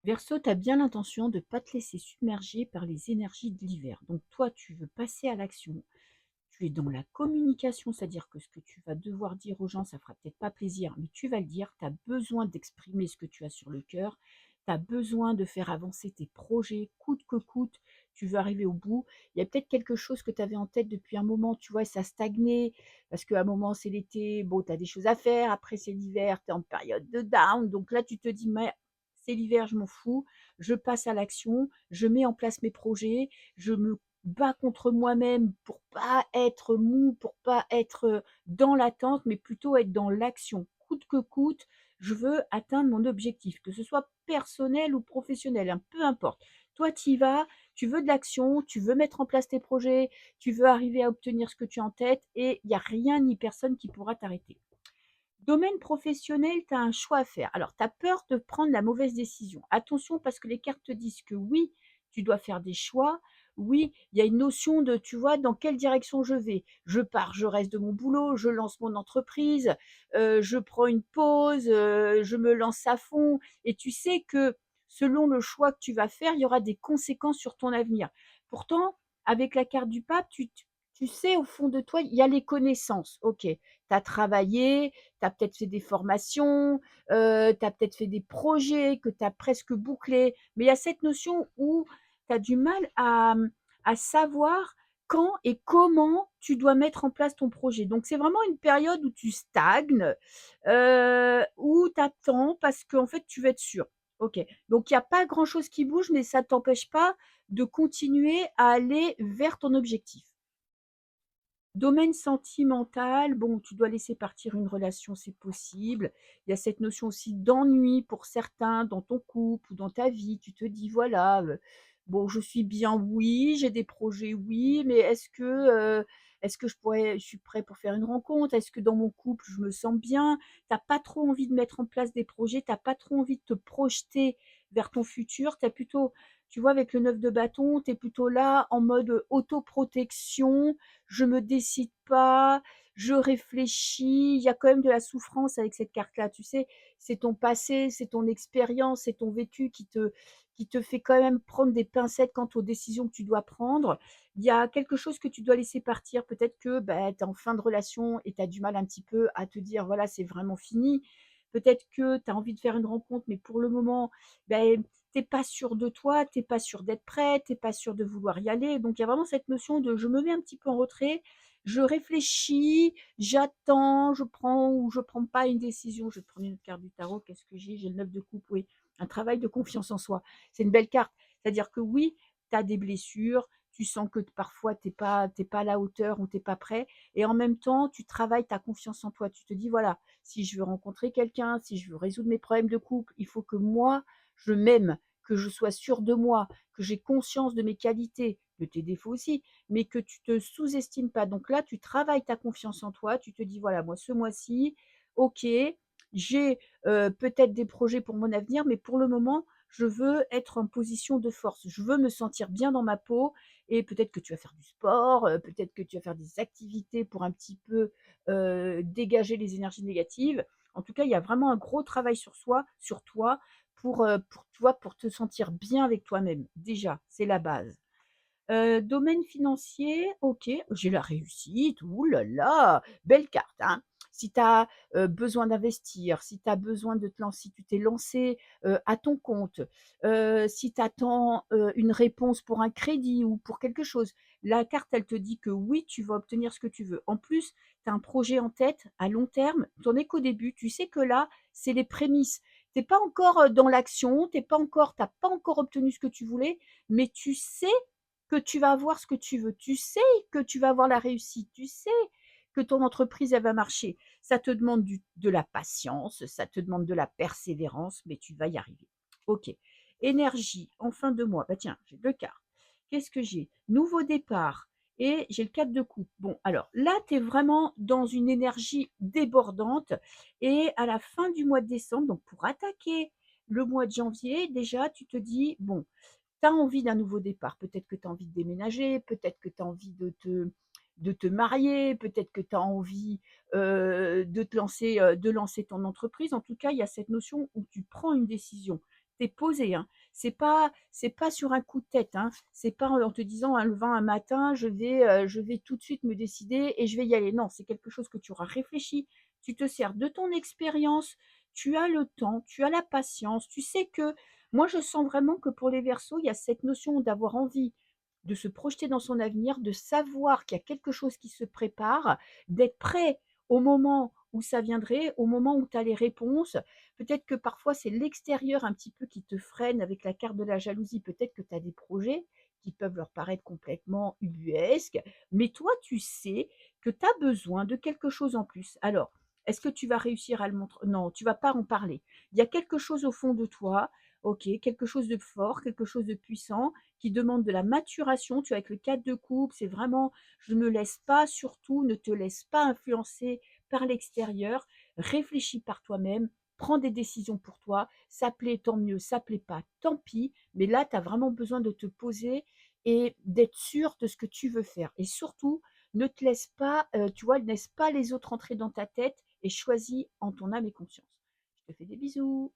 Verseau, tu as bien l'intention de ne pas te laisser submerger par les énergies de l'hiver. Donc toi, tu veux passer à l'action. Tu es dans la communication, c'est-à-dire que ce que tu vas devoir dire aux gens, ça fera peut-être pas plaisir, mais tu vas le dire. Tu as besoin d'exprimer ce que tu as sur le cœur. Tu as besoin de faire avancer tes projets, coûte que coûte. Tu veux arriver au bout. Il y a peut-être quelque chose que tu avais en tête depuis un moment, tu vois, et ça stagnait, parce qu'à un moment, c'est l'été, bon, tu as des choses à faire. Après, c'est l'hiver, tu es en période de down. Donc là, tu te dis, mais c'est l'hiver, je m'en fous. Je passe à l'action. Je mets en place mes projets. Je me bats contre moi-même pour pas être mou, pour pas être dans l'attente, mais plutôt être dans l'action. Coûte que coûte, je veux atteindre mon objectif, que ce soit personnel ou professionnel, hein, peu importe. Toi, tu y vas, tu veux de l'action, tu veux mettre en place tes projets, tu veux arriver à obtenir ce que tu as en tête et il n'y a rien ni personne qui pourra t'arrêter. Domaine professionnel, tu as un choix à faire. Alors, tu as peur de prendre la mauvaise décision. Attention parce que les cartes te disent que oui, tu dois faire des choix. Oui, il y a une notion de, tu vois, dans quelle direction je vais. Je pars, je reste de mon boulot, je lance mon entreprise, je prends une pause, je me lance à fond. Et tu sais que selon le choix que tu vas faire, il y aura des conséquences sur ton avenir. Pourtant, avec la carte du pape, tu sais au fond de toi, il y a les connaissances. Ok, tu as travaillé, tu as peut-être fait des formations, tu as peut-être fait des projets que tu as presque bouclés, mais il y a cette notion où tu as du mal à savoir quand et comment tu dois mettre en place ton projet. Donc c'est vraiment une période où tu stagnes, où tu attends parce qu'en fait tu veux être sûr. Ok, donc il n'y a pas grand-chose qui bouge, mais ça ne t'empêche pas de continuer à aller vers ton objectif. Domaine sentimental, bon, tu dois laisser partir une relation, c'est possible. Il y a cette notion aussi d'ennui pour certains dans ton couple ou dans ta vie. Tu te dis, voilà, bon, je suis bien, oui, j'ai des projets, oui, mais est-ce que je suis prêt pour faire une rencontre? Est-ce que dans mon couple, je me sens bien? Tu pas trop envie de mettre en place des projets, tu pas trop envie de te projeter vers ton futur. Tu as plutôt, tu vois, avec le 9 de bâton, tu es plutôt là en mode autoprotection, je me décide pas, je réfléchis, il y a quand même de la souffrance avec cette carte-là, tu sais, c'est ton passé, c'est ton expérience, c'est ton vécu qui te fait quand même prendre des pincettes quant aux décisions que tu dois prendre. Il y a quelque chose que tu dois laisser partir, peut-être que bah, tu es en fin de relation et tu as du mal un petit peu à te dire, voilà, c'est vraiment fini. Peut-être que tu as envie de faire une rencontre, mais pour le moment, ben, t'es pas sûr de toi, t'es pas sûr d'être prêt, t'es pas sûr de vouloir y aller. Donc il y a vraiment cette notion de je me mets un petit peu en retrait, je réfléchis, j'attends, je prends ou je prends pas une décision. Je vais te prendre une autre carte du tarot. Qu'est-ce que j'ai? J'ai le 9 de coupe, oui. Un travail de confiance en soi. C'est une belle carte. C'est-à-dire que oui, tu as des blessures, tu sens que parfois t'es pas à la hauteur ou t'es pas prêt. Et en même temps, tu travailles ta confiance en toi. Tu te dis, voilà, si je veux rencontrer quelqu'un, si je veux résoudre mes problèmes de couple, il faut que moi, je m'aime, que je sois sûre de moi, que j'ai conscience de mes qualités, de tes défauts aussi, mais que tu te sous-estimes pas. Donc là, tu travailles ta confiance en toi, tu te dis, voilà, moi, ce mois-ci, ok, j'ai peut-être des projets pour mon avenir, mais pour le moment, je veux être en position de force. Je veux me sentir bien dans ma peau et peut-être que tu vas faire du sport, peut-être que tu vas faire des activités pour un petit peu dégager les énergies négatives. En tout cas, il y a vraiment un gros travail sur soi, sur toi, pour, tu vois, pour te sentir bien avec toi-même. Déjà, c'est la base. Domaine financier, OK, j'ai la réussite, ouh là là, belle carte, hein. Si tu as, besoin d'investir, si tu as besoin de te lancer, si tu t'es lancé, à ton compte, si tu attends, une réponse pour un crédit ou pour quelque chose, la carte, elle te dit que oui, tu vas obtenir ce que tu veux. En plus, tu as un projet en tête à long terme, tu en es qu'au début, tu sais que là, c'est les prémices. Tu es pas encore, dans l'action, tu pas encore tu pas encore obtenu ce que tu voulais, mais tu sais que tu vas avoir ce que tu veux. Tu sais que tu vas avoir la réussite. Tu sais que ton entreprise, elle va marcher. Ça te demande de la patience, ça te demande de la persévérance, mais tu vas y arriver. OK. Énergie, en fin de mois. Bah tiens, j'ai deux cartes. Qu'est-ce que j'ai? Nouveau départ. Et j'ai le 4 de coupe. Bon, alors là, tu es vraiment dans une énergie débordante. Et à la fin du mois de décembre, donc pour attaquer le mois de janvier, déjà, tu te dis, bon, tu as envie d'un nouveau départ. Peut-être que tu as envie de déménager, peut-être que tu as envie de te marier, peut-être que tu as envie de lancer ton entreprise. En tout cas, il y a cette notion où tu prends une décision. tu es posé, hein. C'est pas sur un coup de tête, hein. C'est pas en te disant, en levant un matin: je vais tout de suite me décider et je vais y aller». Non, c'est quelque chose que tu auras réfléchi. Tu te sers de ton expérience, tu as le temps, tu as la patience. Tu sais que moi, je sens vraiment que pour les Verseaux, il y a cette notion d'avoir envie de se projeter dans son avenir, de savoir qu'il y a quelque chose qui se prépare, d'être prêt au moment où ça viendrait, au moment où tu as les réponses. Peut-être que parfois c'est l'extérieur un petit peu qui te freine avec la carte de la jalousie. Peut-être que tu as des projets qui peuvent leur paraître complètement ubuesques, mais toi tu sais que tu as besoin de quelque chose en plus. Alors, est-ce que tu vas réussir à le montrer? Non, tu vas pas en parler. Il y a quelque chose au fond de toi, OK, quelque chose de fort, quelque chose de puissant qui demande de la maturation. Tu vois, avec le 4 de coupe, c'est vraiment: je ne laisse pas, surtout ne te laisse pas influencer par l'extérieur, réfléchis par toi-même, prends des décisions pour toi. Ça plaît, tant mieux, ça plaît pas, tant pis, mais là, tu as vraiment besoin de te poser et d'être sûr de ce que tu veux faire et surtout, ne te laisse pas, tu vois, ne laisse pas les autres entrer dans ta tête et choisis en ton âme et conscience. Je te fais des bisous.